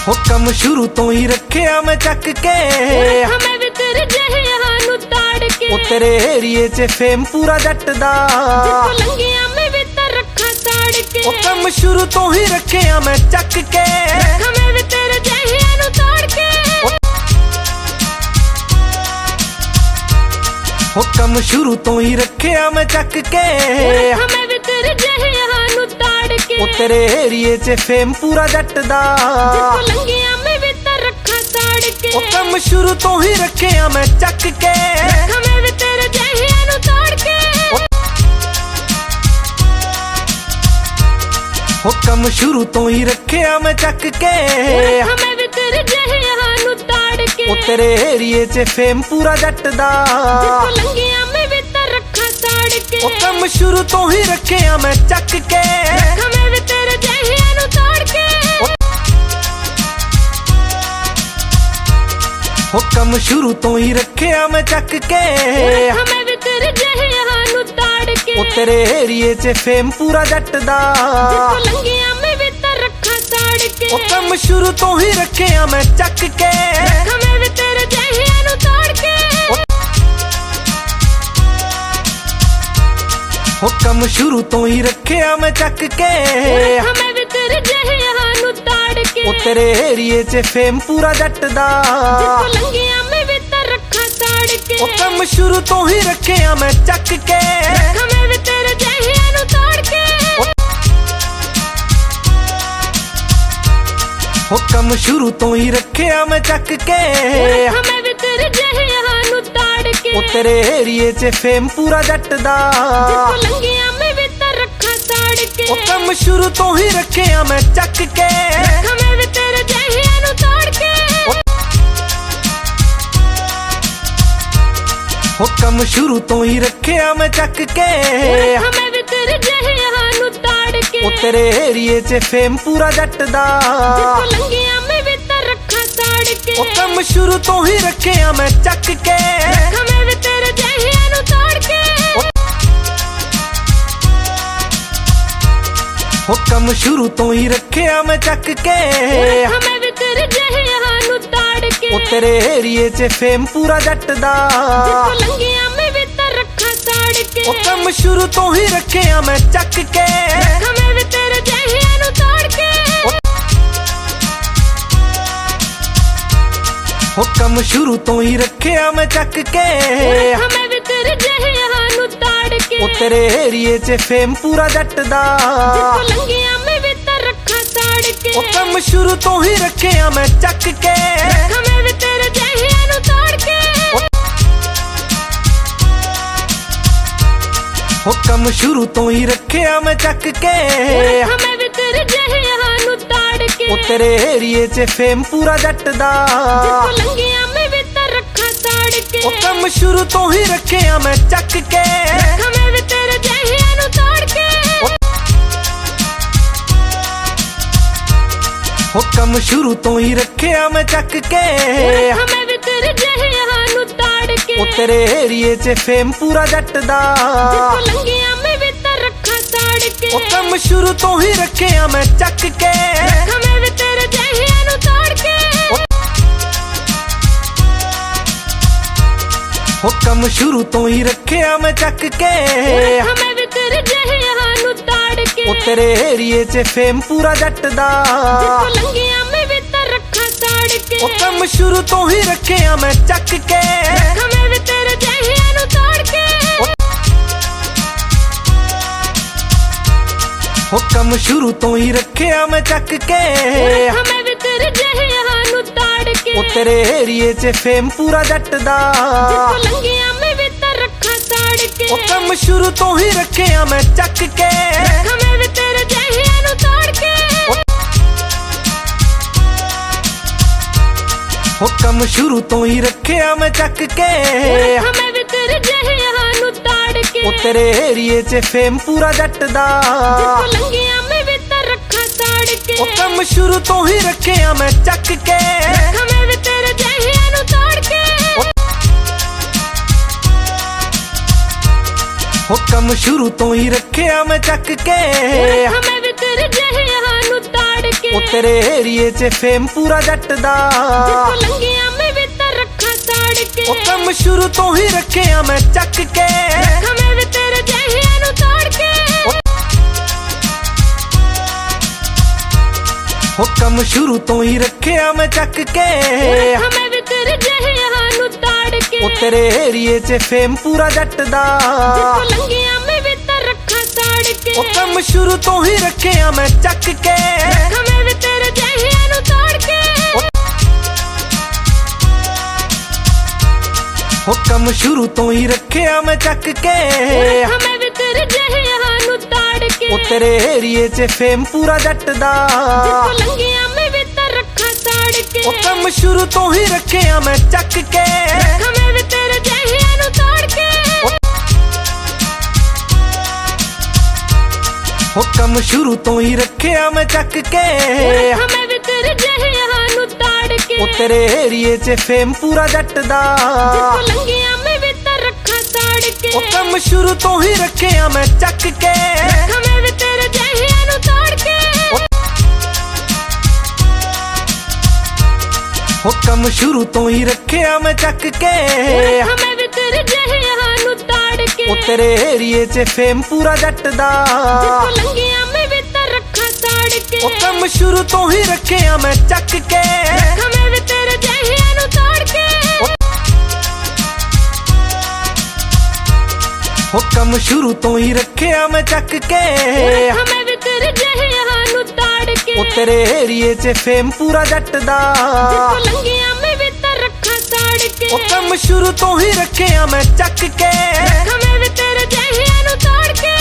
हुक्म शुरू तो ही रखिया मैं चक के हमें भी तेरे जहिया नू ताड़ के ओ तेरे एरिए च फेम पूरा जट दा जिथों लंघिया मैं भी तर रखा साड़ के हुक्म शुरू तो ही रखिया मैं चक के हमें भी तेरे जहिया नू ताड़ के हुक्म शुरू तो ही रखिया मैं चक के हमें भी तेरे जहिया नू ताड़ के ओ तेरे एरिए च फेम पूरा जट दा जिथों लंघिया मैं भी तर रखा साड़ के हुक्म शुरू तो ही रखिया मैं चक के हमें भी तेरे जहिया नू ताड़ के हुक्म शुरू तो ही रखिया मैं चक के हमें भी तेरे जहिया नू ताड़ के ओ तेरे एरिए च फेम पूरा जट दा जिथों लंघिया मैं भी तर रखा साड़ के हुक्म शुरू तो ही रखिया मैं चक के हमें भी तेरे जहिया नू ताड़ के हुक्म शुरू तो ही रखिया मैं चक के हमें भी तेरे जहिया नू ताड़ के ओ तेरे एरिए च फेम पूरा जट दा जिथों लंघिया मैं भी तर रखा साड़ के हुक्म शुरू तो ही रखिया मैं चक के हमें भी तेरे जहिया नू ताड़ के हुक्म शुरू तो ही रखिया मैं चक के हमें भी तेरे जहिया नू ताड़ के ओ तेरे एरिए च फेम पूरा जट दा जिथों लंघिया मैं भी तर रखा साड़ के हुक्म शुरू तो ही रखिया मैं चक के हमें भी तेरे जहिया नू ताड़ के हुक्म शुरू तो ही रखिया मैं चक के हमें भी तेरे जहिया नू ताड़ के ओ तेरे एरिए च फेम पूरा जट दा जिथों लंघिया मैं भी तर रखा साड़ के हुक्म शुरू तो ही रखिया मैं चक के हमें भी तेरे जहिया नू ताड़ के हुक्म शुरू तो ही रखिया मैं चक के हमें भी तेरे जहिया नू ताड़ के ओ तेरे एरिए च फेम पूरा जट दा जिथों लंघिया मैं भी तर रखा साड़ के हुक्म शुरू तो ही रखिया मैं चक के हमें भी तेरे जहिया नू ताड़ के हुक्म शुरू तो ही रखिया मैं चक के हमें भी तेरे जहिया नू ताड़ के ओ तेरे एरिए च फेम पूरा जट दा जिथों लंघिया मैं भी तर रखा साड़ के हुक्म शुरू तो ही रखिया मैं चक के हमें भी तेरे जहिया नू ताड़ के हुक्म शुरू तो ही रखिया मैं चक के हमें भी तेरे जहिया नू ताड़ के ओ तेरे एरिए च फेम पूरा जट दा जिथों लंघिया मैं भी तर रखा साड़ के हुक्म शुरू तो ही रखिया मैं चक के हमें भी तेरे जहिया नू ताड़ के हुक्म शुरू तो ही रखिया मैं चक के हमें भी तेरे जहिया नू ताड़ के ओ तेरे एरिए च फेम पूरा जट दा जिथों लंघिया मैं भी तर रखा साड़ के हुक्म शुरू तो ही रखिया मैं चक के हमें भी तेरे जहिया नू ताड़ के हुक्म शुरू तो ही रखिया मैं चक के हमें भी तेरे जहिया नू ताड़ के ओ तेरे एरिए च फेम पूरा जट दा जिथों लंघिया मैं भी तर रखा साड़ के हुक्म शुरू तो ही रखिया मैं चक के हमें भी तेरे जहिया नू ताड़ के हुक्म शुरू तो ही रखिया मैं चक के हमें भी तेरे जहिया नू ताड़ के ओ तेरे एरिए च फेम पूरा जट दा जिथों लंघिया मैं भी तर रखा साड़ के हुक्म शुरू तो ही रखिया मैं चक के हमें भी तेरे जहिया नू ताड़ के हुक्म शुरू तो ही रखिया मैं चक के हमें भी तेरे जहिया नू ताड़ के ओ तेरे एरिए च फेम पूरा जट दा जिथों लंघिया मैं भी तर रखा साड़ के हुक्म शुरू तो ही रखिया मैं चक के हमें भी तेरे जहिया नू ताड़ के हुक्म शुरू तो ही रखिया मैं चक के हमें भी तेरे जहिया नू ताड़ के ओ तेरे एरिए च फेम पूरा जट दा जिथों लंघिया मैं भी तर रखा साड़ के हुक्म शुरू तो ही रखिया मैं चक के हमें भी तेरे जहिया नू ताड़ के हुक्म शुरू तो ही रखिया मैं चक के हमें भी ਵਿਤਰ ਜਹਿਆਂ ਨੂੰ ਤਾੜ ਕੇ ਉਹ ਤੇਰੇ ਏਰੀਏ 'ਚ ਫੇਮ ਪੂਰਾ ਜੱਟ ਦਾ ਜਿੱਥੋਂ ਲੰਘਿਆ ਮੈਂ ਵਿਤਰ ਰੱਖਾਂ ਸਾੜ ਕੇ ਉਹ ਕੰਮ ਸ਼ੁਰੂ ਤੋਂ ਹੀ ਰੱਖਿਆ ਮੈਂ ਚੱਕ ਕੇ ਰੱਖਾਂ ਮੈਂ ਵਿਤਰ ਜਹਿਆਂ ਨੂੰ ਤਾੜ ਕੇ ਉਹ ਕੰਮ ਸ਼ੁਰੂ ਤੋਂ ਹੀ ਰੱਖਿਆ ਮੈਂ ਚੱਕ ਕੇ ਰੱਖਾਂ ਮੈਂ ਵਿਤਰ ਜਹਿਆਂ ਨੂੰ ਤਾੜ ਕੇ ਉਹ ਤੇਰੇ ਏਰੀਏ 'ਚ ਫੇਮ ਪੂਰਾ ਜੱਟ ਦਾ ਜਿੱਥੋਂ ਲੰਘਿਆ ਮੈਂ ਵਿਤਰ ਰੱਖਾਂ ਸਾੜ ਕੇ ਉਹ ਕੰਮ ਸ਼ੁਰੂ ਤੋਂ ਹੀ ਰੱਖਿਆ ਮੈਂ ਚੱਕ ਕੇ ਰੱਖਾਂ ਮੈਂ ਵਿਤਰ ਜਹਿਆਂ ਨੂੰ ਤਾੜ ਕੇ ਉਹ ਕੰਮ ਸ਼ੁਰੂ ਤੋਂ ਹੀ ਰੱਖਿਆ ਮੈਂ ਚੱਕ ਕੇ ਰੱਖਾਂ ਮੈਂ ਵਿਤਰ ਜਹਿਆਂ ਨੂੰ ਤਾੜ ਕੇ ਉਹ ਤੇਰੇ ਏਰੀਏ 'ਚ ਫੇਮ ਪੂਰਾ ਜੱਟ ਦਾ ਜਿੱਥੋਂ ਲੰਘਿਆ ਮੈਂ ਵਿਤਰ ਰੱਖਾਂ ਸਾੜ ਕੇ ਉਹ ਕੰਮ ਸ਼ੁਰੂ ਤੋਂ ਹੀ ਰੱਖਿਆ ਮੈਂ ਚੱਕ ਕੇ ਰੱਖਾਂ ਮੈਂ ਵਿਤਰ ਜਹਿਆਂ ਨੂੰ ਤਾੜ ਕੇ ਉਹ ਕੰਮ ਸ਼ੁਰੂ ਤੋਂ ਹੀ ਰੱਖਿਆ ਮੈਂ ਚੱਕ ਕੇ ਰੱਖਾਂ ਮੈਂ ਵਿਤਰ ਜਹਿਆਂ ਨੂੰ ਤਾੜ ਕੇ ਉਹ ਤੇਰੇ ਏਰੀਏ 'ਚ ਫੇਮ ਪੂਰਾ ਜੱਟ ਦਾ ਜਿੱਥੋਂ ਲੰਘਿਆ ਮੈਂ ਵਿਤਰ ਰੱਖਾਂ ਸਾੜ ਕੇ ਉਹ ਕੰਮ ਸ਼ੁਰੂ ਤੋਂ ਹੀ ਰੱਖਿਆ ਮੈਂ ਚੱਕ ਕੇ ਰੱਖਾਂ ਮੈਂ ਵਿਤਰ ਜਹਿਆਂ ਨੂੰ ਤਾੜ ਕੇ ਉਹ ਕੰਮ ਸ਼ੁਰੂ ਤੋਂ ਹੀ ਰੱਖਿਆ ਮੈਂ ਚੱਕ ਕੇ ਰੱਖਾਂ ਮੈਂ ਵਿਤਰ ਜਹਿਆਂ ਨੂੰ ਤਾੜ ਕੇ ਉਹ ਤੇਰੇ ਏਰੀਏ 'ਚ ਫੇਮ ਪੂਰਾ ਜੱਟ ਦਾ ਜਿੱਥੋਂ ਲੰਘਿਆ ਮੈਂ ਵਿਤਰ ਰੱਖਾਂ ਸਾੜ ਕੇ ਉਹ ਕੰਮ ਸ਼ੁਰੂ ਤੋਂ ਹੀ ਰੱਖਿਆ ਮੈਂ ਚੱਕ ਕੇ ਰੱਖਾਂ ਮੈਂ ਵਿਤਰ ਜਹਿਆਂ ਨੂੰ ਤਾੜ ਕੇ ਉਹ ਕੰਮ ਸ਼ੁਰੂ ਤੋਂ ਹੀ ਰੱਖਿਆ ਮੈਂ ਚੱਕ ਕੇ ਰੱਖਾਂ ਮੈਂ ਵਿਤਰ ਜਹਿਆਂ ਨੂੰ ਤਾੜ ਕੇ ਉਹ ਤੇਰੇ ਏਰੀਏ 'ਚ ਫੇਮ ਪੂਰਾ ਜੱਟ ਦਾ ਜਿੱਥੋਂ ਲੰਘਿਆ ਮੈਂ ਵਿਤਰ ਰੱਖਾਂ ਸਾੜ ਕੇ ਉਹ ਕੰਮ ਸ਼ੁਰੂ ਤੋਂ ਹੀ ਰੱਖਿਆ ਮੈਂ ਚੱਕ ਕੇ ਰੱਖਾਂ ਮੈਂ ਵਿਤਰ ਜਹਿਆਂ ਨੂੰ ਤਾੜ ਕੇ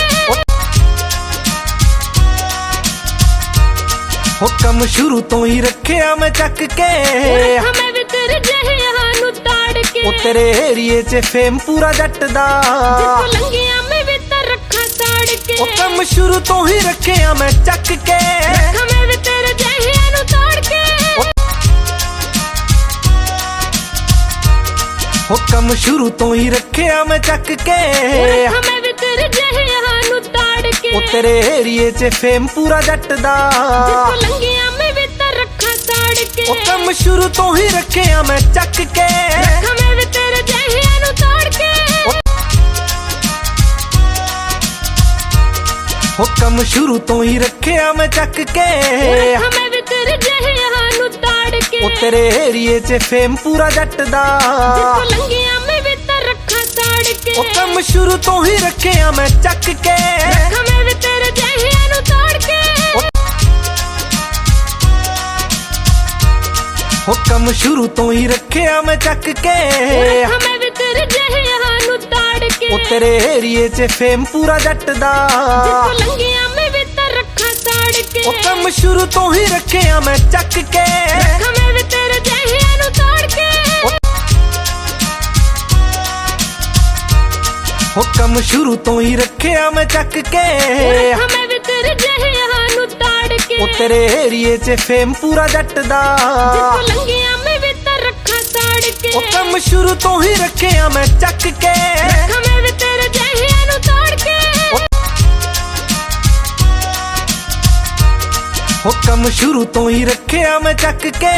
ਉਹ ਕੰਮ ਸ਼ੁਰੂ ਤੋਂ ਹੀ ਰੱਖਿਆ ਮੈਂ ਚੱਕ ਕੇ ਰੱਖਾਂ ਮੈਂ ਵਿਤਰ ਜਹਿਆਂ ਨੂੰ ਤਾੜ ਕੇ ਉਹ ਤੇਰੇ ਏਰੀਏ 'ਚ ਫੇਮ ਪੂਰਾ ਜੱਟ ਦਾ ਜਿੱਥੋਂ ਲੰਘਿਆ ਮੈਂ ਵਿਤਰ ਰੱਖਾਂ ਸਾੜ ਕੇ ਉਹ ਕੰਮ ਸ਼ੁਰੂ ਤੋਂ ਹੀ ਰੱਖਿਆ ਮੈਂ ਚੱਕ ਕੇ ਰੱਖਾਂ ਮੈਂ ਵਿਤਰ ਜਹਿਆਂ ਨੂੰ ਤਾੜ ਕੇ ਉਹ ਕੰਮ ਸ਼ੁਰੂ ਤੋਂ ਹੀ ਰੱਖਿਆ ਮੈਂ ਚੱਕ ਕੇ ਰੱਖਾਂ ਮੈਂ ਵਿਤਰ ਜਹਿਆਂ ਨੂੰ ਤਾੜ ਕੇ ਉਹ ਤੇਰੇ ਏਰੀਏ 'ਚ ਫੇਮ ਪੂਰਾ ਜੱਟ ਦਾ ਜਿੱਥੋਂ ਲੰਘਿਆ ਮੈਂ ਵਿਤਰ ਰੱਖਾਂ ਸਾੜ ਕੇ ਉਹ ਕੰਮ ਸ਼ੁਰੂ ਤੋਂ ਹੀ ਰੱਖਿਆ ਮੈਂ ਚੱਕ ਕੇ ਰੱਖਾਂ ਮੈਂ ਵਿਤਰ ਜਹਿਆਂ ਨੂੰ ਤਾੜ ਕੇ ਉਹ ਕੰਮ ਸ਼ੁਰੂ ਤੋਂ ਹੀ ਰੱਖਿਆ ਮੈਂ ਚੱਕ ਕੇ ਰੱਖਾਂ ਮੈਂ ਵਿਤਰ ਜਹਿਆਂ ਨੂੰ ਤਾੜ ਕੇ ਉਹ ਤੇਰੇ ਏਰੀਏ 'ਚ ਫੇਮ ਪੂਰਾ ਜੱਟ ਦਾ ਜਿੱਥੋਂ ਲੰਘਿਆ ਮੈਂ ਵਿਤਰ ਰੱਖਾਂ ਸਾੜ ਕੇ ਉਹ ਕੰਮ ਸ਼ੁਰੂ ਤੋਂ ਹੀ ਰੱਖਿਆ ਮੈਂ ਚੱਕ ਕੇ ਰੱਖਾਂ ਮੈਂ ਵਿਤਰ ਜਹਿਆਂ ਨੂੰ ਤਾੜ ਕੇ ਉਹ ਕੰਮ ਸ਼ੁਰੂ ਤੋਂ ਹੀ ਰੱਖਿਆ ਮੈਂ ਚੱਕ ਕੇ ਰੱਖਾਂ ਮੈਂ ਵਿਤਰ ਜਹਿਆਂ ਨੂੰ ਤਾੜ ਕੇ ਉਹ ਤੇਰੇ ਏਰੀਏ 'ਚ ਫੇਮ ਪੂਰਾ ਜੱਟ ਦਾ ਜਿੱਥੋਂ ਲੰਘਿਆ ਮੈਂ ਵਿਤਰ ਰੱਖਾਂ ਸਾੜ ਕੇ ਉਹ ਕੰਮ ਸ਼ੁਰੂ ਤੋਂ ਹੀ ਰੱਖਿਆ ਮੈਂ ਚੱਕ ਕੇ ਰੱਖਾਂ ਮੈਂ ਵਿਤਰ ਜਹਿਆਂ ਨੂੰ ਤਾੜ ਕੇ ਉਹ ਕੰਮ ਸ਼ੁਰੂ ਤੋਂ ਹੀ ਰੱਖਿਆ ਮੈਂ ਚੱਕ ਕੇ ਰੱਖਾਂ ਮੈਂ ਵਿਤਰ ਜਹਿਆਂ ਨੂੰ ਤਾੜ ਕੇ ਉਹ ਤੇਰੇ ਏਰੀਏ 'ਚ ਫੇਮ ਪੂਰਾ ਜੱਟ ਦਾ ਜਿੱਥੋਂ ਲੰਘਿਆ ਮੈਂ ਵਿਤਰ ਰੱਖਾਂ ਸਾੜ ਕੇ ਉਹ ਕੰਮ ਸ਼ੁਰੂ ਤੋਂ ਹੀ ਰੱਖਿਆ ਮੈਂ ਚੱਕ ਕੇ ਰੱਖਾਂ ਮੈਂ ਵਿਤਰ ਜਹਿਆਂ ਨੂੰ ਤਾੜ ਕੇ ਉਹ ਕੰਮ ਸ਼ੁਰੂ ਤੋਂ ਹੀ ਰੱਖਿਆ ਮੈਂ ਚੱਕ ਕੇ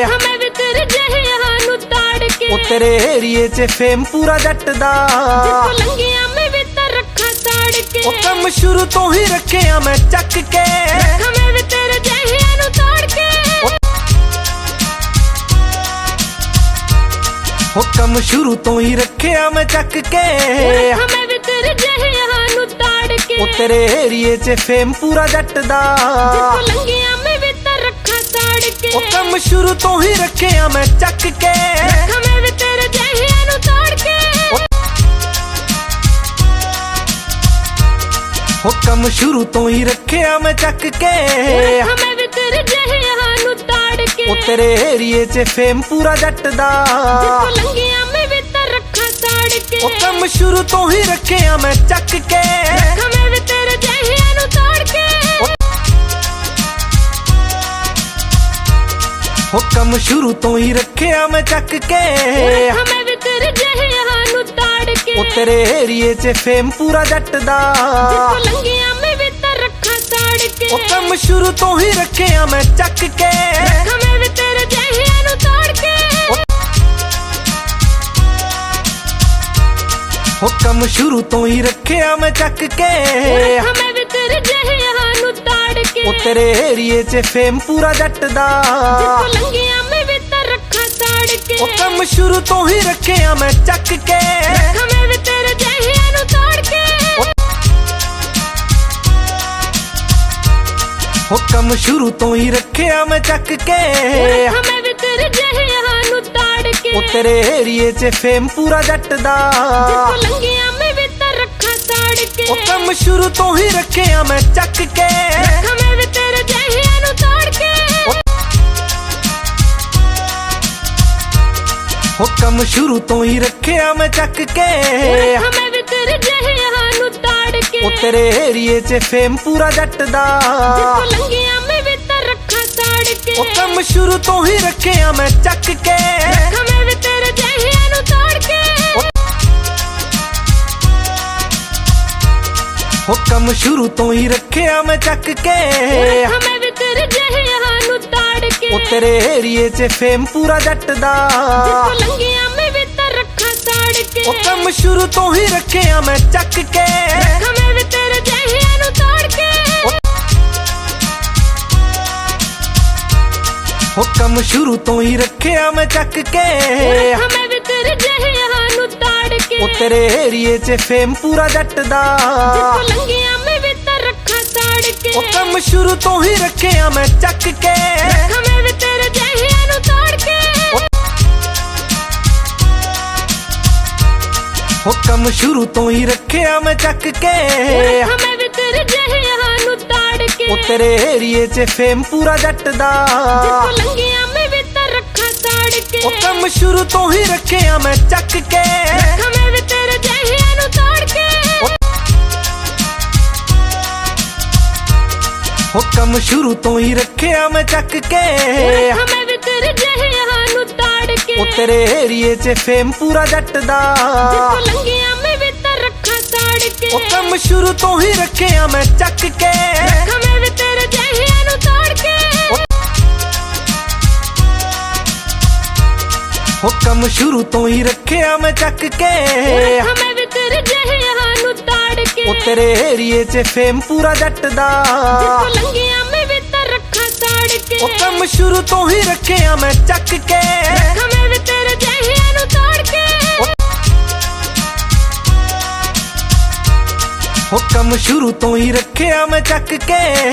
ਰੱਖਾਂ ਮੈਂ ਵਿਤਰ ਜਹਿਆਂ ਨੂੰ ਤਾੜ ਕੇ ਉਹ ਤੇਰੇ ਏਰੀਏ 'ਚ ਫੇਮ ਪੂਰਾ ਜੱਟ ਦਾ ਜਿੱਥੋਂ ਲੰਘਿਆ ਮੈਂ ਵਿਤਰ ਰੱਖਾਂ ਸਾੜ ਕੇ ਉਹ ਕੰਮ ਸ਼ੁਰੂ ਤੋਂ ਹੀ ਰੱਖਿਆ ਮੈਂ ਚੱਕ ਕੇ ਰੱਖਾਂ ਮੈਂ ਵਿਤਰ ਜਹਿਆਂ ਨੂੰ ਤਾੜ ਕੇ ਉਹ ਕੰਮ ਸ਼ੁਰੂ ਤੋਂ ਹੀ ਰੱਖਿਆ ਮੈਂ ਚੱਕ ਕੇ ਰੱਖਾਂ ਮੈਂ ਵਿਤਰ ਜਹਿਆਂ ਨੂੰ ਤਾੜ ਕੇ ਉਹ ਤੇਰੇ ਏਰੀਏ 'ਚ ਫੇਮ ਪੂਰਾ ਜੱਟ ਦਾ ਜਿੱਥੋਂ ਲੰਘਿਆ ਮੈਂ ਵਿਤਰ ਰੱਖਾਂ ਸਾੜ ਕੇ ਉਹ ਕੰਮ ਸ਼ੁਰੂ ਤੋਂ ਹੀ ਰੱਖਿਆ ਮੈਂ ਚੱਕ ਕੇ ਰੱਖਾਂ ਮੈਂ ਵਿਤਰ ਜਹਿਆਂ ਨੂੰ ਤਾੜ ਕੇ ਉਹ ਕੰਮ ਸ਼ੁਰੂ ਤੋਂ ਹੀ ਰੱਖਿਆ ਮੈਂ ਚੱਕ ਕੇ ਰੱਖਾਂ ਮੈਂ ਵਿਤਰ ਜਹਿਆਂ ਨੂੰ ਤਾੜ ਕੇ ਉਹ ਤੇਰੇ ਏਰੀਏ 'ਚ ਫੇਮ ਪੂਰਾ ਜੱਟ ਦਾ ਜਿੱਥੋਂ ਲੰਘਿਆ ਮੈਂ ਵਿਤਰ ਰੱਖਾਂ ਸਾੜ ਕੇ ਉਹ ਕੰਮ ਸ਼ੁਰੂ ਤੋਂ ਹੀ ਰੱਖਿਆ ਮੈਂ ਚੱਕ ਕੇ ਰੱਖਾਂ ਮੈਂ ਵਿਤਰ ਜਹਿਆਂ ਨੂੰ ਤਾੜ ਕੇ ਉਹ ਕੰਮ ਸ਼ੁਰੂ ਤੋਂ ਹੀ ਰੱਖਿਆ ਮੈਂ ਚੱਕ ਕੇ ਰੱਖਾਂ ਮੈਂ ਵਿਤਰ ਜਹਿਆਂ ਨੂੰ ਤਾੜ ਕੇ ਉਹ ਤੇਰੇ ਏਰੀਏ 'ਚ ਫੇਮ ਪੂਰਾ ਜੱਟ ਦਾ ਜਿੱਥੋਂ ਲੰਘਿਆ ਮੈਂ ਵਿਤਰ ਰੱਖਾਂ ਸਾੜ ਕੇ ਉਹ ਕੰਮ ਸ਼ੁਰੂ ਤੋਂ ਹੀ ਰੱਖਿਆ ਮੈਂ ਚੱਕ ਕੇ ਰੱਖਾਂ ਮੈਂ ਵੀ ਤੇਰੇ ਜਹਿਆਂ ਨੂੰ ਤੋੜ ਕੇ ਉਹ ਕੰਮ ਸ਼ੁਰੂ ਤੋਂ ਹੀ ਰੱਖਿਆ ਮੈਂ ਚੱਕ ਕੇ ਰੱਖਾਂ ਮੈਂ ਵੀ ਤੇਰੇ ਜਹਿਆਂ ਨੂੰ ਤੋੜ ਕੇ ਉਹ ਤੇਰੇ ਏਰੀਏ 'ਚ ਫੇਮ ਪੂਰਾ ਜੱਟ ਦਾ ਜਿੱਥੋਂ ਲੰਘਿਆ ਮੈਂ ਵੀ ਤਾਂ ਰੱਖਾਂ ਸਾੜ ਕੇ ਉਹ ਕੰਮ ਸ਼ੁਰੂ ਤੋਂ ਹੀ ਰੱਖਿਆ ਮੈਂ ਚੱਕ ਕੇ ਰੱਖਾਂ ਮੈਂ ਵੀ ਤੇਰੇ ਜਹਿਆਂ ਨੂੰ ਤੋੜ ਕੇ ਉਹ ਕੰਮ ਸ਼ੁਰੂ ਤੋਂ ਹੀ ਰੱਖਿਆ ਮੈਂ ਚੱਕ ਕੇ ਰੱਖਾਂ ਮੈਂ ਵੀ ਤੇਰੇ ਜਹਿਆਂ ਨੂੰ ਤੋੜ ਕੇ ਉਹ ਤੇਰੇ ਏਰੀਏ 'ਚ ਫੇਮ ਪੂਰਾ ਜੱਟ ਦਾ ਜਿੱਥੋਂ ਲੰਘਿਆ ਮੈਂ ਵੀ ਤਾਂ ਰੱਖਾਂ ਸਾੜ ਕੇ ਉਹ ਕੰਮ ਸ਼ੁਰੂ ਤੋਂ ਹੀ ਰੱਖਿਆ ਮੈਂ ਚੱਕ ਕੇ ਰੱਖਾਂ ਮੈਂ ਵੀ ਤੇਰੇ ਜਹਿਆਂ ਨੂੰ ਤੋੜ ਕੇ ਉਹ ਕੰਮ ਸ਼ੁਰੂ ਤੋਂ ਹੀ ਰੱਖਿਆ ਮੈਂ ਚੱਕ ਕੇ ਰੱਖਾਂ ਮੈਂ ਵੀ ਤੇਰੇ ਜਹਿਆਂ ਨੂੰ ਤੋੜ ਕੇ ਉਹ ਤੇਰੇ ਏਰੀਏ 'ਚ ਫੇਮ ਪੂਰਾ ਜੱਟ ਦਾ ਜਿੱਥੋਂ ਲੰਘਿਆ ਮੈਂ ਵੀ ਤਾਂ ਰੱਖਾਂ ਸਾੜ ਕੇ ਉਹ ਕੰਮ ਸ਼ੁਰੂ ਤੋਂ ਹੀ ਰੱਖਿਆ ਮੈਂ ਚੱਕ ਕੇ ਰੱਖਾਂ ਮੈਂ ਵੀ ਤੇਰੇ ਜਹਿਆਂ ਨੂੰ ਤੋੜ ਕੇ ਉਹ ਕੰਮ ਸ਼ੁਰੂ ਤੋਂ ਹੀ ਰੱਖਿਆ ਮੈਂ ਚੱਕ ਕੇ ਰੱਖਾਂ ਮੈਂ ਵੀ ਤੇਰੇ ਜਹਿਆਂ ਨੂੰ ਤੋੜ ਕੇ ਉਹ ਤੇਰੇ ਏਰੀਏ 'ਚ ਫੇਮ ਪੂਰਾ ਜੱਟ ਦਾ ਜਿੱਥੋਂ ਲੰਘਿਆ ਮੈਂ ਵੀ ਤਾਂ ਰੱਖਾਂ ਸਾੜ ਕੇ ਉਹ ਕੰਮ ਸ਼ੁਰੂ ਤੋਂ ਹੀ ਰੱਖਿਆ ਮੈਂ ਚੱਕ ਕੇ ਰੱਖਾਂ ਮੈਂ ਵੀ ਤੇਰੇ ਜਹਿਆਂ ਨੂੰ ਤੋੜ ਕੇ ਉਹ ਕੰਮ ਸ਼ੁਰੂ ਤੋਂ ਹੀ ਰੱਖਿਆ ਮੈਂ ਚੱਕ ਕੇ ਰੱਖਾਂ ਮੈਂ ਵੀ ਤੇਰੇ ਜਹਿਆਂ ਨੂੰ ਤੋੜ ਕੇ ਉਹ ਤੇਰੇ ਏਰੀਏ 'ਚ ਫੇਮ ਪੂਰਾ ਜੱਟ ਦਾ ਜਿੱਥੋਂ ਲੰਘਿਆ ਮੈਂ ਵੀ ਤਾਂ ਰੱਖਾਂ ਸਾੜ ਕੇ ਉਹ ਕੰਮ ਸ਼ੁਰੂ ਤੋਂ ਹੀ ਰੱਖਿਆ ਮੈਂ ਚੱਕ ਕੇ ਰੱਖਾਂ ਮੈਂ ਵੀ ਤੇਰੇ ਜਹਿਆਂ ਨੂੰ ਤੋੜ ਕੇ ਉਹ ਕੰਮ ਸ਼ੁਰੂ ਤੋਂ ਹੀ ਰੱਖਿਆ ਮੈਂ ਚੱਕ ਕੇ ਰੱਖਾਂ ਮੈਂ ਵੀ ਤੇਰੇ ਜਹਿਆਂ ਨੂੰ ਤੋੜ ਕੇ ਉਹ ਤੇਰੇ ਏਰੀਏ 'ਚ ਫੇਮ ਪੂਰਾ ਜੱਟ ਦਾ ਜਿੱਥੋਂ ਲੰਘਿਆ ਮੈਂ ਵੀ ਤਾਂ ਰੱਖਾਂ ਸਾੜ ਕੇ ਉਹ ਕੰਮ ਸ਼ੁਰੂ ਤੋਂ ਹੀ ਰੱਖਿਆ ਮੈਂ ਚੱਕ ਕੇ ਰੱਖਾਂ ਮੈਂ ਵੀ ਤੇਰੇ ਜਹਿਆਂ ਨੂੰ ਤੋੜ ਕੇ ਉਹ ਕੰਮ ਸ਼ੁਰੂ ਤੋਂ ਹੀ ਰੱਖਿਆ ਮੈਂ ਚੱਕ ਕੇ ਰੱਖਾਂ ਮੈਂ ਵੀ ਤੇਰੇ ਜਹਿਆਂ ਨੂੰ ਤੋੜ ਕੇ ਉਹ ਤੇਰੇ ਏਰੀਏ 'ਚ ਫੇਮ ਪੂਰਾ ਜੱਟ ਦਾ ਜਿੱਥੋਂ ਲੰਘਿਆ ਮੈਂ ਵੀ ਤਾਂ ਰੱਖਾਂ ਸਾੜ ਕੇ ਉਹ ਕੰਮ ਸ਼ੁਰੂ ਤੋਂ ਹੀ ਰੱਖਿਆ ਮੈਂ ਚੱਕ ਕੇ ਰੱਖਾਂ ਮੈਂ ਵੀ ਤੇਰੇ ਜਹਿਆਂ ਨੂੰ ਤੋੜ ਕੇ ਉਹ ਕੰਮ ਸ਼ੁਰੂ ਤੋਂ ਹੀ ਰੱਖਿਆ ਮੈਂ ਚੱਕ ਕੇ ਰੱਖਾਂ ਮੈਂ ਵੀ ਤੇਰੇ ਜਹਿਆਂ ਨੂੰ ਤੋੜ ਕੇ ਉਹ ਤੇਰੇ ਏਰੀਏ 'ਚ ਫੇਮ ਪੂਰਾ ਜੱਟ ਦਾ ਜਿੱਥੋਂ ਲੰਘਿਆ ਮੈਂ ਵੀ ਤਾਂ ਰੱਖਾਂ ਸਾੜ ਕੇ ਉਹ ਕੰਮ ਸ਼ੁਰੂ ਤੋਂ ਹੀ ਰੱਖਿਆ ਮੈਂ ਚੱਕ ਕੇ ਰੱਖਾਂ ਮੈਂ ਵੀ ਤੇਰੇ ਜਹਿਆਂ ਨੂੰ ਤੋੜ ਕੇ ਉਹ ਕੰਮ ਸ਼ੁਰੂ ਤੋਂ ਹੀ ਰੱਖਿਆ ਮੈਂ ਚੱਕ ਕੇ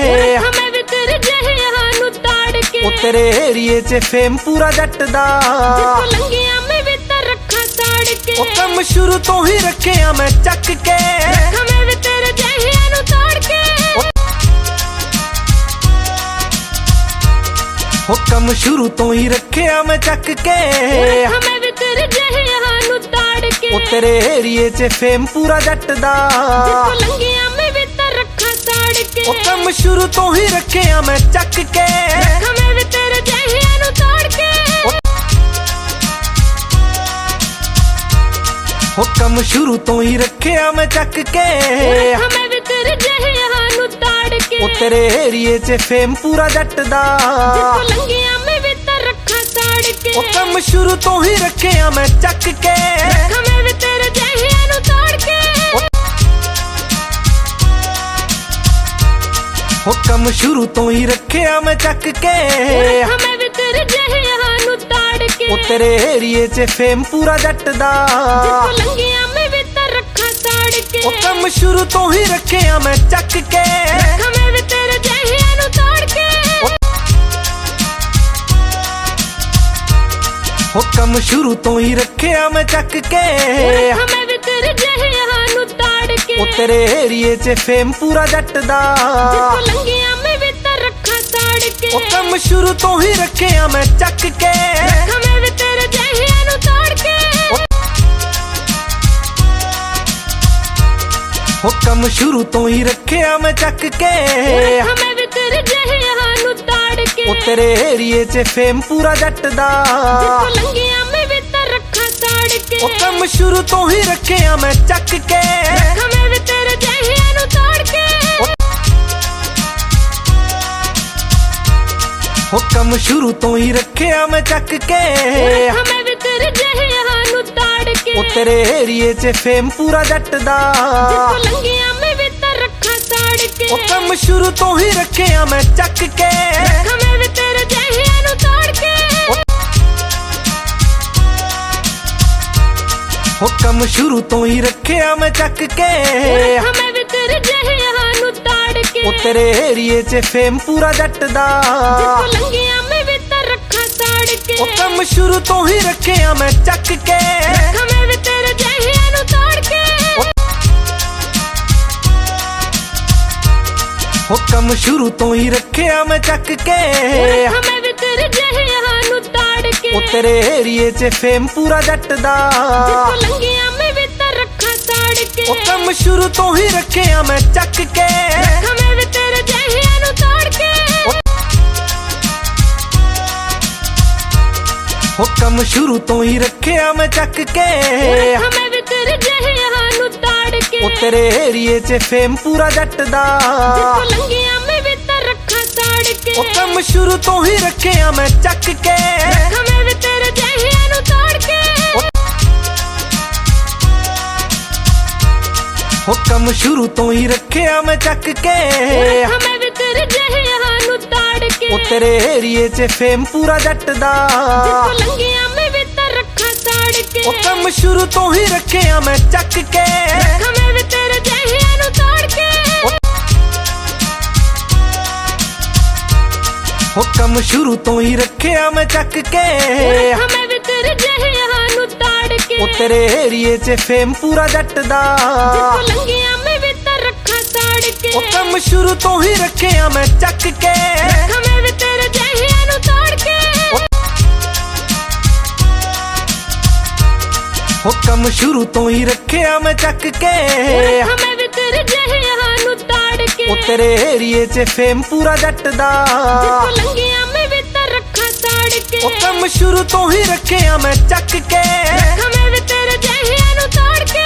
ਰੱਖਾਂ ਮੈਂ ਵੀ ਤੇਰੇ ਜਹਿਆਂ ਨੂੰ ਤੋੜ ਕੇ ਉਹ ਤੇਰੇ ਏਰੀਏ 'ਚ ਫੇਮ ਪੂਰਾ ਜੱਟ ਦਾ ਜਿੱਥੋਂ ਲੰਘਿਆ ਮੈਂ ਵੀ ਤਾਂ ਰੱਖਾਂ ਸਾੜ ਕੇ ਉਹ ਕੰਮ ਸ਼ੁਰੂ ਤੋਂ ਹੀ ਰੱਖਿਆ ਮੈਂ ਚੱਕ ਕੇ ਰੱਖਾਂ ਮੈਂ ਵੀ ਤੇਰੇ ਜਹਿਆਂ ਨੂੰ ਤੋੜ ਕੇ ਉਹ ਕੰਮ ਸ਼ੁਰੂ ਤੋਂ ਹੀ ਰੱਖਿਆ ਮੈਂ ਚੱਕ ਕੇ ਰੱਖਾਂ ਮੈਂ ਵੀ ਤੇਰੇ ਜਹਿਆਂ ਨੂੰ ਤੋੜ ਕੇ ਉਹ ਤੇਰੇ ਏਰੀਏ 'ਚ ਫੇਮ ਪੂਰਾ ਜੱਟ ਦਾ ਜਿੱਥੋਂ ਲੰਘਿਆ ਮੈਂ ਵੀ ਤਾਂ ਰੱਖਾਂ ਸਾੜ ਕੇ ਉਹ ਕੰਮ ਸ਼ੁਰੂ ਤੋਂ ਹੀ ਰੱਖਿਆ ਮੈਂ ਚੱਕ ਕੇ ਰੱਖਾਂ ਮੈਂ ਵੀ ਤੇਰੇ ਜਹਿਆਂ ਨੂੰ ਤੋੜ ਕੇ ਉਹ ਕੰਮ ਸ਼ੁਰੂ ਤੋਂ ਹੀ ਰੱਖਿਆ ਮੈਂ ਚੱਕ ਕੇ ਰੱਖਾਂ ਮੈਂ ਵੀ ਤੇਰੇ ਜਹਿਆਂ ਨੂੰ ਤੋੜ ਕੇ ਉਹ ਤੇਰੇ ਏਰੀਏ 'ਚ ਫੇਮ ਪੂਰਾ ਜੱਟ ਦਾ ਜਿੱਥੋਂ ਲੰਘਿਆ ਮੈਂ ਵੀ ਤਾਂ ਰੱਖਾਂ ਸਾੜ ਕੇ ਉਹ ਕੰਮ ਸ਼ੁਰੂ ਤੋਂ ਹੀ ਰੱਖਿਆ ਮੈਂ ਚੱਕ ਕੇ ਰੱਖਾਂ ਮੈਂ ਵੀ ਤੇਰੇ ਜਹਿਆਂ ਨੂੰ ਤੋੜ ਕੇ ਉਹ ਕੰਮ ਸ਼ੁਰੂ ਤੋਂ ਹੀ ਰੱਖਿਆ ਮੈਂ ਚੱਕ ਕੇ ਰੱਖਾਂ ਮੈਂ ਵੀ ਤੇਰੇ ਜਹਿਆਂ ਨੂੰ ਤੋੜ ਕੇ ਉਹ ਤੇਰੇ ਏਰੀਏ 'ਚ ਫੇਮ ਪੂਰਾ ਜੱਟ ਦਾ ਜਿੱਥੋਂ ਲੰਘਿਆ ਮੈਂ ਵੀ ਤਾਂ ਰੱਖਾਂ ਸਾੜ ਕੇ ਉਹ ਕੰਮ ਸ਼ੁਰੂ ਤੋਂ ਹੀ ਰੱਖਿਆ ਮੈਂ ਚੱਕ ਕੇ ਰੱਖਾਂ ਮੈਂ ਵੀ ਤੇਰੇ ਜਹਿਆਂ ਨੂੰ ਤੋੜ ਕੇ ਉਹ ਕੰਮ ਸ਼ੁਰੂ ਤੋਂ ਹੀ ਰੱਖਿਆ ਮੈਂ ਚੱਕ ਕੇ ਰੱਖਾਂ ਮੈਂ ਵੀ ਤੇਰੇ ਜਹਿਆਂ ਨੂੰ ਤੋੜ ਕੇ ਉਹ ਤੇਰੇ ਏਰੀਏ 'ਚ ਫੇਮ ਪੂਰਾ ਜੱਟ ਦਾ ਜਿੱਥੋਂ ਲੰਘਿਆ ਮੈਂ ਵੀ ਤਾਂ ਰੱਖਾਂ ਸਾੜ ਕੇ ਉਹ ਕੰਮ ਸ਼ੁਰੂ ਤੋਂ ਹੀ ਰੱਖਿਆ ਮੈਂ ਚੱਕ ਕੇ ਰੱਖਾਂ ਮੈਂ ਵੀ ਤੇਰੇ ਜਹਿਆਂ ਨੂੰ ਤੋੜ ਕੇ ਉਹ ਕੰਮ ਸ਼ੁਰੂ ਤੋਂ ਹੀ ਰੱਖਿਆ ਮੈਂ ਚੱਕ ਕੇ ਰੱਖਾਂ ਮੈਂ ਵੀ ਤੇਰੇ ਜਹਿਆਂ ਨੂੰ ਤੋੜ ਕੇ ਉਹ ਤੇਰੇ ਏਰੀਏ 'ਚ ਫੇਮ ਪੂਰਾ ਜੱਟ ਦਾ ਜਿੱਥੋਂ ਲੰਘਿਆ ਮੈਂ ਵੀ ਤਾਂ ਰੱਖਾਂ ਸਾੜ ਕੇ ਉਹ ਕੰਮ ਸ਼ੁਰੂ ਤੋਂ ਹੀ ਰੱਖਿਆ ਮੈਂ ਚੱਕ ਕੇ ਰੱਖਾਂ ਮੈਂ ਵੀ ਤੇਰੇ ਜਹਿਆਂ ਨੂੰ ਤੋੜ ਕੇ ਹੁਕਮ ਸ਼ੁਰੂ ਤੋਂ ਹੀ ਰੱਖਿਆ ਮੈਂ ਚੱਕ ਕੇ ਹਮੇ ਵੀ ਤੇਰੇ ਜਹਿਆਂ ਨੂੰ ਤਾੜ ਕੇ ਉਹ ਤੇਰੇ ਏਰੀਏ 'ਚ ਫੇਮ ਪੂਰਾ ਜੱਟ ਦਾ ਜਿੱਥੋਂ ਲੰਘਿਆ ਮੈਂ ਵੀ ਤਾਂ ਰੱਖਾਂ ਸਾੜ ਕੇ ਹੁਕਮ ਸ਼ੁਰੂ ਤੋਂ ਹੀ ਰੱਖਿਆ ਮੈਂ ਚੱਕ ਕੇ ਹਮੇ ਵੀ ਤੇਰੇ ਜਹਿਆਂ ਨੂੰ ਤਾੜ ਕੇ ਹੁਕਮ ਸ਼ੁਰੂ ਤੋਂ ਹੀ ਰੱਖਿਆ ਮੈਂ ਚੱਕ ਕੇ ਹਮੇ ਵੀ ਤੇਰੇ ਜਹਿਆਂ ਨੂੰ ਤਾੜ ਕੇ ਉਹ ਤੇਰੇ ਏਰੀਏ 'ਚ ਫੇਮ ਪੂਰਾ ਜੱਟ ਦਾ ਜਿੱਥੋਂ ਲੰਘਿਆ ਮੈਂ ਵੀ ਤਾਂ ਰੱਖਾਂ ਸਾੜ ਕੇ ਹੁਕਮ ਸ਼ੁਰੂ ਤੋਂ ਹੀ ਰੱਖਿਆ ਮੈਂ ਚੱਕ ਕੇ ਹਮੇ ਵੀ ਤੇਰੇ ਜਹਿਆਂ ਨੂੰ ਤਾੜ ਕੇ ਹੁਕਮ ਸ਼ੁਰੂ ਤੋਂ ਹੀ ਰੱਖਿਆ ਮੈਂ ਚੱਕ ਕੇ ਹਮੇ ਵੀ ਤੇਰੇ ਜਹਿਆਂ ਨੂੰ ਤਾੜ ਕੇ ਉਹ ਤੇਰੇ ਏਰੀਏ 'ਚ ਫੇਮ ਪੂਰਾ ਜੱਟ ਦਾ ਜਿੱਥੋਂ ਲੰਘਿਆ ਮੈਂ ਵੀ ਤਾਂ ਰੱਖਾਂ ਸਾੜ ਕੇ ਹੁਕਮ ਸ਼ੁਰੂ ਤੋਂ ਹੀ ਰੱਖਿਆ ਮੈਂ ਚੱਕ ਕੇ ਹਮੇ ਵੀ ਤੇਰੇ ਜਹਿਆਂ ਨੂੰ ਤਾੜ ਕੇ ਹੁਕਮ ਸ਼ੁਰੂ ਤੋਂ ਹੀ ਰੱਖਿਆ ਮੈਂ ਚੱਕ ਕੇ ਹਮੇ ਵੀ ਤੇਰੇ ਜਹਿਆਂ ਨੂੰ ਤਾੜ ਕੇ ਉਹ ਤੇਰੇ ਏਰੀਏ 'ਚ ਫੇਮ ਪੂਰਾ ਜੱਟ ਦਾ ਜਿੱਥੋਂ ਲੰਘਿਆ ਮੈਂ ਵੀ ਤਾਂ ਰੱਖਾਂ ਸਾੜ ਕੇ ਹੁਕਮ ਸ਼ੁਰੂ ਤੋਂ ਹੀ ਰੱਖਿਆ ਮੈਂ ਚੱਕ ਕੇ ਹਮੇ ਵੀ ਤੇਰੇ ਜਹਿਆਂ ਨੂੰ ਤਾੜ ਕੇ ਹੁਕਮ ਸ਼ੁਰੂ ਤੋਂ ਹੀ ਰੱਖਿਆ ਮੈਂ ਚੱਕ ਕੇ ਹਮੇ ਵੀ ਤੇਰੇ ਜਹਿਆਂ ਨੂੰ ਤਾੜ ਕੇ ਉਹ ਤੇਰੇ ਏਰੀਏ 'ਚ ਫੇਮ ਪੂਰਾ ਜੱਟ ਦਾ ਜਿੱਥੋਂ ਲੰਘਿਆ ਮੈਂ ਵੀ ਤਾਂ ਰੱਖਾਂ ਸਾੜ ਕੇ ਹੁਕਮ ਸ਼ੁਰੂ ਤੋਂ ਹੀ ਰੱਖਿਆ ਮੈਂ ਚੱਕ ਕੇ ਹਮੇ ਵੀ ਤੇਰੇ ਜਹਿਆਂ ਨੂੰ ਤਾੜ ਕੇ ਹੁਕਮ ਸ਼ੁਰੂ ਤੋਂ ਹੀ ਰੱਖਿਆ ਮੈਂ ਚੱਕ ਕੇ ਹਮੇ ਵੀ ਤੇਰੇ ਜਹਿਆਂ ਨੂੰ ਤਾੜ ਕੇ ਉਹ ਤੇਰੇ ਏਰੀਏ 'ਚ ਫੇਮ ਪੂਰਾ ਜੱਟ ਦਾ ਜਿੱਥੋਂ ਲੰਘਿਆ ਮੈਂ ਵੀ ਤਾਂ ਰੱਖਾਂ ਸਾੜ ਕੇ ਹੁਕਮ ਸ਼ੁਰੂ ਤੋਂ ਹੀ ਰੱਖਿਆ ਮੈਂ ਚੱਕ ਕੇ ਹਮੇ ਵੀ ਤੇਰੇ ਜਹਿਆਂ ਨੂੰ ਤਾੜ ਕੇ ਹੁਕਮ ਸ਼ੁਰੂ ਤੋਂ ਹੀ ਰੱਖਿਆ ਮੈਂ ਚੱਕ ਕੇ ਹਮੇ ਵੀ ਤੇਰੇ ਜਹਿਆਂ ਨੂੰ ਤਾੜ ਕੇ ਉਹ ਤੇਰੇ ਏਰੀਏ 'ਚ ਫੇਮ ਪੂਰਾ ਜੱਟ ਦਾ ਜਿੱਥੋਂ ਲੰਘਿਆ ਮੈਂ ਵੀ ਤਾਂ ਰੱਖਾਂ ਸਾੜ ਕੇ ਹੁਕਮ ਸ਼ੁਰੂ ਤੋਂ ਹੀ ਰੱਖਿਆ ਮੈਂ ਚੱਕ ਕੇ ਹਮੇ ਵੀ ਤੇਰੇ ਜਹਿਆਂ ਨੂੰ ਤਾੜ ਕੇ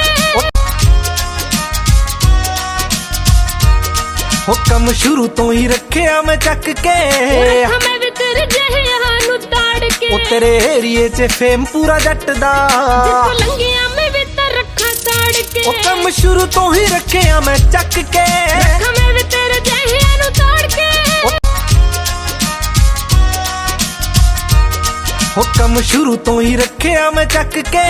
ਹੁਕਮ ਸ਼ੁਰੂ ਤੋਂ ਹੀ ਰੱਖਿਆ ਮੈਂ ਚੱਕ ਕੇ ਹਮੇ ਵੀ ਤੇਰੇ ਜਹਿਆਂ ਨੂੰ ਤਾੜ ਕੇ ਉਹ ਤੇਰੇ ਏਰੀਏ 'ਚ ਫੇਮ ਪੂਰਾ ਜੱਟ ਦਾ ਜਿੱਥੋਂ ਲੰਘਿਆ ਮੈਂ ਵੀ ਤਾਂ ਰੱਖਾਂ ਸਾੜ ਕੇ ਹੁਕਮ ਸ਼ੁਰੂ ਤੋਂ ਹੀ ਰੱਖਿਆ ਮੈਂ ਚੱਕ ਕੇ ਹਮੇ ਵੀ ਤੇਰੇ ਜਹਿਆਂ ਨੂੰ ਤਾੜ ਕੇ ਹੁਕਮ ਸ਼ੁਰੂ ਤੋਂ ਹੀ ਰੱਖਿਆ ਮੈਂ ਚੱਕ ਕੇ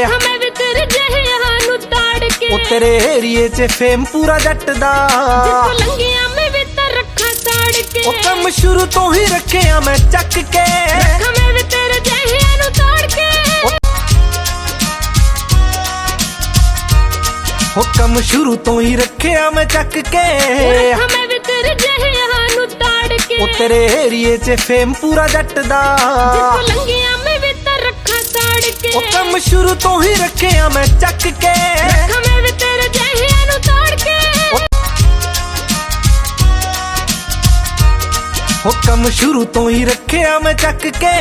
ਹਮੇ ਵੀ ਤੇਰੇ ਜਹਿਆਂ ਨੂੰ ਤਾੜ ਕੇ ਉਹ ਤੇਰੇ ਏਰੀਏ 'ਚ ਫੇਮ ਪੂਰਾ ਜੱਟ ਦਾ ਜਿੱਥੋਂ ਲੰਘਿਆ ਮੈਂ ਵੀ ਤਾਂ ਰੱਖਾਂ ਸਾੜ ਕੇ ਹੁਕਮ ਸ਼ੁਰੂ ਤੋਂ ਹੀ ਰੱਖਿਆ ਮੈਂ ਚੱਕ ਕੇ ਹਮੇ ਵੀ ਤੇਰੇ ਜਹਿਆਂ ਨੂੰ ਤਾੜ ਕੇ ਹੁਕਮ ਸ਼ੁਰੂ ਤੋਂ ਹੀ ਰੱਖਿਆ ਮੈਂ ਚੱਕ ਕੇ ਹਮੇ ਵੀ ਤੇਰੇ ਜਹਿਆਂ ਨੂੰ ਤਾੜ ਕੇ ਉਹ ਤੇਰੇ ਏਰੀਏ 'ਚ ਫੇਮ ਪੂਰਾ ਜੱਟ ਦਾ ਜਿੱਥੋਂ ਲੰਘਿਆ ਮੈਂ ਵੀ ਤਾਂ ਰੱਖਾਂ ਸਾੜ ਕੇ ਹੁਕਮ ਸ਼ੁਰੂ ਤੋਂ ਹੀ ਰੱਖਿਆ ਮੈਂ ਚੱਕ ਕੇ ਹਮੇ ਵੀ ਤੇਰੇ ਜਹਿਆਂ ਨੂੰ ਤਾੜ ਕੇ ਹੁਕਮ ਸ਼ੁਰੂ ਤੋਂ ਹੀ ਰੱਖਿਆ ਮੈਂ ਚੱਕ ਕੇ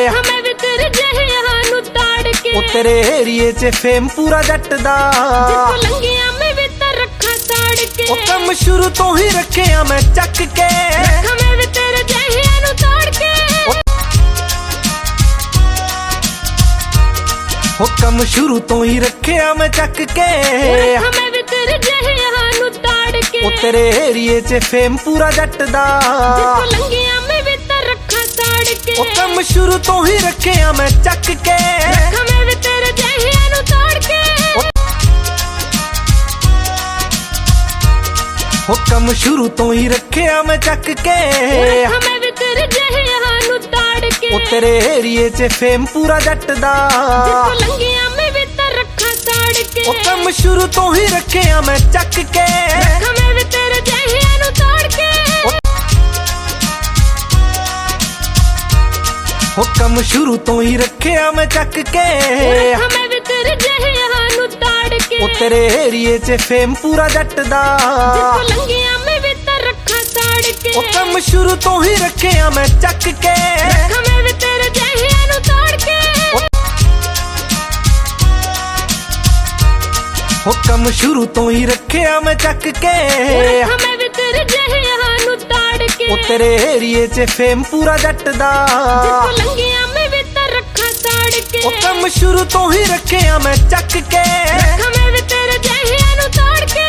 ਹਮੇ ਵੀ ਤੇਰੇ ਜਹਿਆਂ ਨੂੰ ਤਾੜ ਕੇ ਉਹ ਤੇਰੇ ਏਰੀਏ 'ਚ ਫੇਮ ਪੂਰਾ ਜੱਟ ਦਾ ਜਿੱਥੋਂ ਲੰਘਿਆ ਮੈਂ ਵੀ ਤਾਂ ਰੱਖਾਂ ਸਾੜ ਕੇ ਹੁਕਮ ਸ਼ੁਰੂ ਤੋਂ ਹੀ ਰੱਖਿਆ ਮੈਂ ਚੱਕ ਕੇ ਹਮੇ ਵੀ ਤੇਰੇ ਜਹਿਆਂ ਨੂੰ ਤਾੜ ਕੇ ਹੁਕਮ ਸ਼ੁਰੂ ਤੋਂ ਹੀ ਰੱਖਿਆ ਮੈਂ ਚੱਕ ਕੇ ਹਮੇ ਵੀ ਤੇਰੇ ਜਹਿਆਂ ਨੂੰ ਤਾੜ ਕੇ ਉਹ ਤੇਰੇ ਏਰੀਏ 'ਚ ਫੇਮ ਪੂਰਾ ਜੱਟ ਦਾ ਜਿੱਥੋਂ ਲੰਘਿਆ ਮੈਂ ਵੀ ਤਾਂ ਰੱਖਾਂ ਸਾੜ ਕੇ ਹੁਕਮ ਸ਼ੁਰੂ ਤੋਂ ਹੀ ਰੱਖਿਆ ਮੈਂ ਚੱਕ ਕੇ ਹਮੇ ਵੀ ਤੇਰੇ ਜਹਿਆਂ ਨੂੰ ਤਾੜ ਕੇ ਹੁਕਮ ਸ਼ੁਰੂ ਤੋਂ ਹੀ ਰੱਖਿਆ ਮੈਂ ਚੱਕ ਕੇ ਹਮੇ ਵੀ ਤੇਰੇ ਜਹਿਆਂ ਨੂੰ ਤਾੜ ਕੇ ਉਹ ਤੇਰੇ ਏਰੀਏ 'ਚ ਫੇਮ ਪੂਰਾ ਜੱਟ ਦਾ ਜਿੱਥੋਂ ਲੰਘਿਆ ਮੈਂ ਵੀ ਤਾਂ ਰੱਖਾਂ ਸਾੜ ਕੇ ਹੁਕਮ ਸ਼ੁਰੂ ਤੋਂ ਹੀ ਰੱਖਿਆ ਮੈਂ ਚੱਕ ਕੇ ਹਮੇ ਵੀ ਤੇਰੇ ਜਹਿਆਂ ਨੂੰ ਤਾੜ ਕੇ ਹੁਕਮ ਸ਼ੁਰੂ ਤੋਂ ਹੀ ਰੱਖਿਆ ਮੈਂ ਚੱਕ ਕੇ ਹਮੇ ਵੀ ਤੇਰੇ ਜਹਿਆਂ ਨੂੰ ਤਾੜ ਕੇ ਉਹ ਤੇਰੇ ਏਰੀਏ 'ਚ ਫੇਮ ਪੂਰਾ ਜੱਟ ਦਾ ਜਿੱਥੋਂ ਲੰਘਿਆ ਮੈਂ ਵੀ ਤਾਂ ਰੱਖਾਂ ਸਾੜ ਕੇ ਹੁਕਮ ਸ਼ੁਰੂ ਤੋਂ ਹੀ ਰੱਖਿਆ ਮੈਂ ਚੱਕ ਕੇ ਹਮੇ ਵੀ ਤੇਰੇ ਜਹਿਆਂ ਨੂੰ ਤਾੜ ਕੇ ਹੁਕਮ ਸ਼ੁਰੂ ਤੋਂ ਹੀ ਰੱਖਿਆ ਮੈਂ ਚੱਕ ਕੇ ਹਮੇ ਵੀ ਤੇਰੇ ਜਹਿਆਂ ਨੂੰ ਤਾੜ ਕੇ ਉਹ ਤੇਰੇ ਏਰੀਏ 'ਚ ਫੇਮ ਪੂਰਾ ਜੱਟ ਦਾ ਜਿੱਥੋਂ ਲੰਘਿਆ ਮੈਂ ਵੀ ਤਾਂ ਰੱਖਾਂ ਸਾੜ ਕੇ ਉਹ ਕੰਮ ਸ਼ੁਰੂ ਤੋਂ ਹੀ ਰੱਖਿਆ ਮੈਂ ਚੱਕ ਕੇ ਰੱਖਾਂ ਮੈਂ ਵੀ ਤੇਰੇ ਜਹਿਆਂ ਨੂੰ ਤਾੜ ਕੇ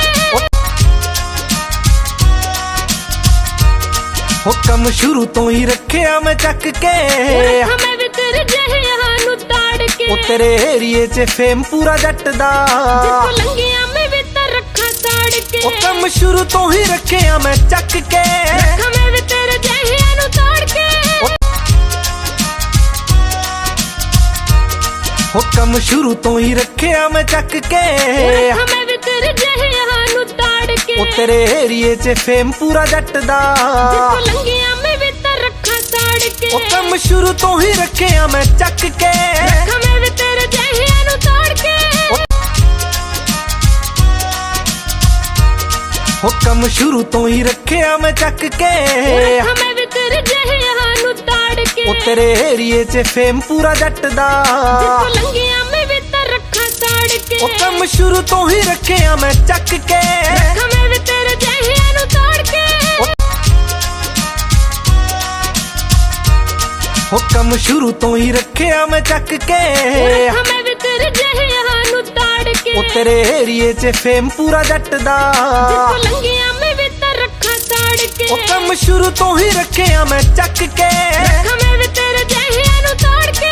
ਉਹ ਕੰਮ ਸ਼ੁਰੂ ਤੋਂ ਹੀ ਰੱਖਿਆ ਮੈਂ ਚੱਕ ਕੇ ਰੱਖਾਂ ਮੈਂ ਵੀ ਤੇਰੇ ਜਹਿਆਂ ਨੂੰ ਤਾੜ ਕੇ ਉਹ ਤੇਰੇ ਏਰੀਏ 'ਚ ਫੇਮ ਪੂਰਾ ਜੱਟ ਦਾ ਜਿੱਥੋਂ ਲੰਘਿਆ ਮੈਂ ਵੀ ਤਾਂ ਰੱਖਾਂ ਸਾੜ ਕੇ ਉਹ ਕੰਮ ਸ਼ੁਰੂ ਤੋਂ ਹੀ ਰੱਖਿਆ ਮੈਂ ਚੱਕ ਕੇ ਰੱਖਾਂ ਮੈਂ ਵੀ ਤੇਰੇ ਜਹਿਆਂ ਨੂੰ ਤਾੜ ਕੇ ਉਹ ਕੰਮ ਸ਼ੁਰੂ ਤੋਂ ਹੀ ਰੱਖਿਆ ਮੈਂ ਚੱਕ ਕੇ ਰੱਖਾਂ ਮੈਂ ਵੀ ਤੇਰੇ ਜਹਿਆਂ ਨੂੰ ਤਾੜ ਕੇ ਉਹ ਤੇਰੇ ਏਰੀਏ 'ਚ ਫੇਮ ਪੂਰਾ ਜੱਟ ਦਾ ਜਿੱਥੋਂ ਲੰਘਿਆ ਮੈਂ ਵੀ ਤਾਂ ਰੱਖਾਂ ਸਾੜ ਕੇ ਉਹ ਕੰਮ ਸ਼ੁਰੂ ਤੋਂ ਹੀ ਰੱਖਿਆ ਮੈਂ ਚੱਕ ਕੇ ਰੱਖਾਂ ਮੈਂ ਵੀ ਤੇਰੇ ਜਹਿਆਂ ਨੂੰ ਤਾੜ ਕੇ ਉਹ ਕੰਮ ਸ਼ੁਰੂ ਤੋਂ ਹੀ ਰੱਖਿਆ ਮੈਂ ਚੱਕ ਕੇ ਰੱਖਾਂ ਮੈਂ ਵੀ ਤੇਰੇ ਜਹਿਆਂ ਨੂੰ ਤਾੜ ਕੇ ਉਹ ਤੇਰੇ ਏਰੀਏ 'ਚ ਫੇਮ ਪੂਰਾ ਜੱਟ ਦਾ ਜਿੱਥੋਂ ਲੰਘਿਆ ਮੈਂ ਵੀ ਤਾਂ ਰੱਖਾਂ ਸਾੜ ਕੇ ਉਹ ਕੰਮ ਸ਼ੁਰੂ ਤੋਂ ਹੀ ਰੱਖਿਆ ਮੈਂ ਚੱਕ ਕੇ ਰੱਖਾਂ ਮੈਂ ਵੀ ਤੇਰੇ ਜਹਿਆਂ ਨੂੰ ਤਾੜ ਕੇ ਉਹ ਕੰਮ ਸ਼ੁਰੂ ਤੋਂ ਹੀ ਰੱਖਿਆ ਮੈਂ ਚੱਕ ਕੇ ਰੱਖਾਂ ਮੈਂ ਵੀ ਤੇਰੇ ਜਹਿਆਂ ਨੂੰ ਤਾੜ ਕੇ ਉਹ ਤੇਰੇ ਏਰੀਏ 'ਚ ਫੇਮ ਪੂਰਾ ਜੱਟ ਦਾ ਜਿੱਥੋਂ ਲੰਘਿਆ ਮੈਂ ਵੀ ਤਾਂ ਰੱਖਾਂ ਸਾੜ ਕੇ ਉਹ ਕੰਮ ਸ਼ੁਰੂ ਤੋਂ ਹੀ ਰੱਖਿਆ ਮੈਂ ਚੱਕ ਕੇ ਰੱਖਾਂ ਮੈਂ ਵੀ ਤੇਰੇ ਜਹਿਆਂ ਨੂੰ ਤਾੜ ਕੇ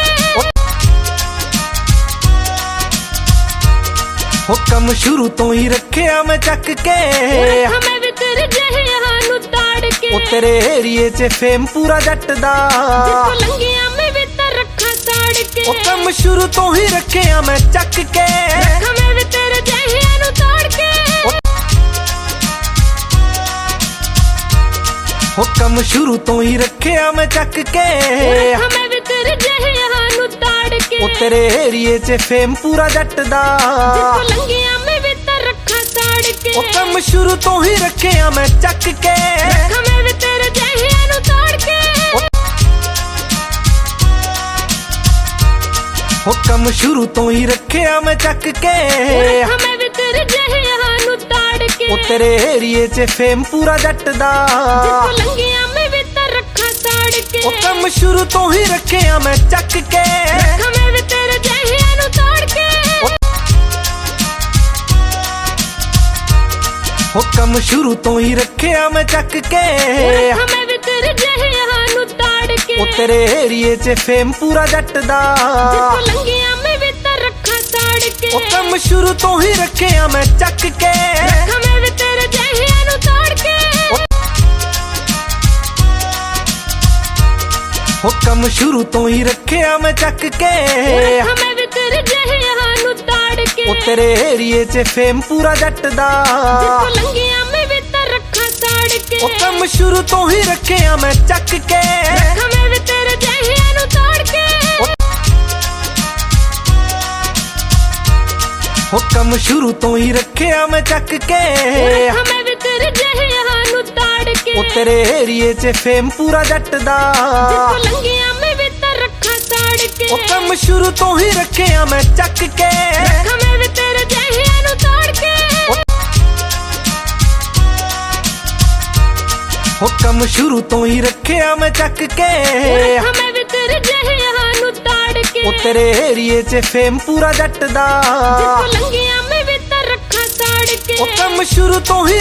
ਉਹ ਕੰਮ ਸ਼ੁਰੂ ਤੋਂ ਹੀ ਰੱਖਿਆ ਮੈਂ ਚੱਕ ਕੇ ਰੱਖਾਂ ਮੈਂ ਵੀ ਤੇਰੇ ਜਹਿਆਂ ਨੂੰ ਤਾੜ ਕੇ ਉਹ ਤੇਰੇ ਏਰੀਏ 'ਚ ਫੇਮ ਪੂਰਾ ਜੱਟ ਦਾ ਜਿੱਥੋਂ ਲੰਘਿਆ ਮੈਂ ਵੀ ਤਾਂ ਰੱਖਾਂ ਸਾੜ ਕੇ ਉਹ ਕੰਮ ਸ਼ੁਰੂ ਤੋਂ ਹੀ ਰੱਖਿਆ ਮੈਂ ਚੱਕ ਕੇ ਰੱਖਾਂ ਮੈਂ ਵੀ ਤੇਰੇ ਜਹਿਆਂ ਨੂੰ ਤਾੜ ਕੇ ਉਹ ਕੰਮ ਸ਼ੁਰੂ ਤੋਂ ਹੀ ਰੱਖਿਆ ਮੈਂ ਚੱਕ ਕੇ ਰੱਖਾਂ ਮੈਂ ਵੀ ਤੇਰੇ ਜਹਿਆਂ ਨੂੰ ਤਾੜ ਕੇ ਉਹ ਤੇਰੇ ਏਰੀਏ 'ਚ ਫੇਮ ਪੂਰਾ ਜੱਟ ਦਾ ਜਿੱਥੋਂ ਲੰਘਿਆ ਮੈਂ ਵੀ ਤਾਂ ਰੱਖਾਂ ਸਾੜ ਕੇ ਉਹ ਕੰਮ ਸ਼ੁਰੂ ਤੋਂ ਹੀ ਰੱਖਿਆ ਮੈਂ ਚੱਕ ਕੇ ਰੱਖਾਂ ਮੈਂ ਵੀ ਤੇਰੇ ਜਹਿਆਂ ਨੂੰ ਤਾੜ ਕੇ ਉਹ ਕੰਮ ਸ਼ੁਰੂ ਤੋਂ ਹੀ ਰੱਖਿਆ ਮੈਂ ਚੱਕ ਕੇ ਰੱਖਾਂ ਮੈਂ ਵੀ ਤੇਰੇ ਜਹਿਆਂ ਨੂੰ ਤਾੜ ਕੇ ਉਹ ਤੇਰੇ ਏਰੀਏ 'ਚ ਫੇਮ ਪੂਰਾ ਜੱਟ ਦਾ ਜਿੱਥੋਂ ਲੰਘਿਆ ਮੈਂ ਵੀ ਤਾਂ ਰੱਖਾਂ ਸਾੜ ਕੇ ਉਹ ਕੰਮ ਸ਼ੁਰੂ ਤੋਂ ਹੀ ਰੱਖਿਆ ਮੈਂ ਚੱਕ ਕੇ ਰੱਖਾਂ ਮੈਂ ਵੀ ਤੇਰੇ ਜਹਿਆਂ ਨੂੰ ਤਾੜ ਕੇ ਉਹ ਕੰਮ ਸ਼ੁਰੂ ਤੋਂ ਹੀ ਰੱਖਿਆ ਮੈਂ ਚੱਕ ਕੇ ਰੱਖਾਂ ਮੈਂ ਵੀ ਤੇਰੇ ਜਹਿਆਂ ਨੂੰ ਤਾੜ ਕੇ ਉਹ ਤੇਰੇ ਏਰੀਏ 'ਚ ਫੇਮ ਪੂਰਾ ਜੱਟ ਦਾ ਜਿੱਥੋਂ ਲੰਘਿਆ ਮੈਂ ਵੀ ਤਾਂ ਰੱਖਾਂ ਸਾੜ ਕੇ ਉਹ ਕੰਮ ਸ਼ੁਰੂ ਤੋਂ ਹੀ ਰੱਖਿਆ ਮੈਂ ਚੱਕ ਕੇ ਰੱਖਾਂ ਮੈਂ ਵੀ ਤੇਰੇ ਜਹਿਆਂ ਨੂੰ ਤਾੜ ਕੇ ਉਹ ਕੰਮ ਸ਼ੁਰੂ ਤੋਂ ਹੀ ਰੱਖਿਆ ਮੈਂ ਚੱਕ ਕੇ ਰੱਖਾਂ ਮੈਂ ਵੀ ਤੇਰੇ ਜਹਿਆਂ ਨੂੰ ਤਾੜ ਕੇ ਉਹ ਤੇਰੇ ਏਰੀਏ 'ਚ ਫੇਮ ਪੂਰਾ ਜੱਟ ਦਾ ਜਿੱਥੋਂ ਲੰਘਿਆ ਮੈਂ ਵੀ ਤਾਂ ਰੱਖਾਂ ਸਾੜ ਕੇ ਉਹ ਕੰਮ ਸ਼ੁਰੂ ਤੋਂ ਹੀ ਰੱਖਿਆ ਮੈਂ ਚੱਕ ਕੇ ਰੱਖਾਂ ਮੈਂ ਵੀ ਤੇਰੇ ਜਹਿਆਂ ਨੂੰ ਤਾੜ ਕੇ ਉਹ ਕੰਮ ਸ਼ੁਰੂ ਤੋਂ ਹੀ ਰੱਖਿਆ ਮੈਂ ਚੱਕ ਕੇ ਰੱਖਾਂ ਮੈਂ ਵੀ ਤੇਰੇ ਜਹਿਆਂ ਨੂੰ ਤਾੜ ਕੇ ਉਹ ਤੇਰੇ ਏਰੀਏ 'ਚ ਫੇਮ ਪੂਰਾ ਜੱਟ ਦਾ ਜਿੱਥੋਂ ਲੰਘਿਆ ਮੈਂ ਵੀ ਤਾਂ ਰੱਖਾਂ ਸਾੜ ਕੇ ਉਹ ਕੰਮ ਸ਼ੁਰੂ ਤੋਂ ਹੀ ਰੱਖਿਆ ਮੈਂ ਚੱਕ ਕੇ ਰੱਖਾਂ ਮੈਂ ਵੀ ਤੇਰੇ ਜਹਿਆਂ ਨੂੰ ਤਾੜ ਕੇ ਉਹ ਕੰਮ ਸ਼ੁਰੂ ਤੋਂ ਹੀ ਰੱਖਿਆ ਮੈਂ ਚੱਕ ਕੇ ਰੱਖਾਂ ਮੈਂ ਵੀ ਤੇਰੇ ਜਹਿਆਂ ਨੂੰ ਤਾੜ ਕੇ ਉਹ ਤੇਰੇ ਏਰੀਏ 'ਚ ਫੇਮ ਪੂਰਾ ਜੱਟ ਦਾ ਜਿੱਥੋਂ ਲੰਘਿਆ ਮੈਂ ਵੀ ਤਾਂ ਰੱਖਾਂ ਸਾੜ ਕੇ ਉਹ ਕੰਮ ਸ਼ੁਰੂ ਤੋਂ ਹੀ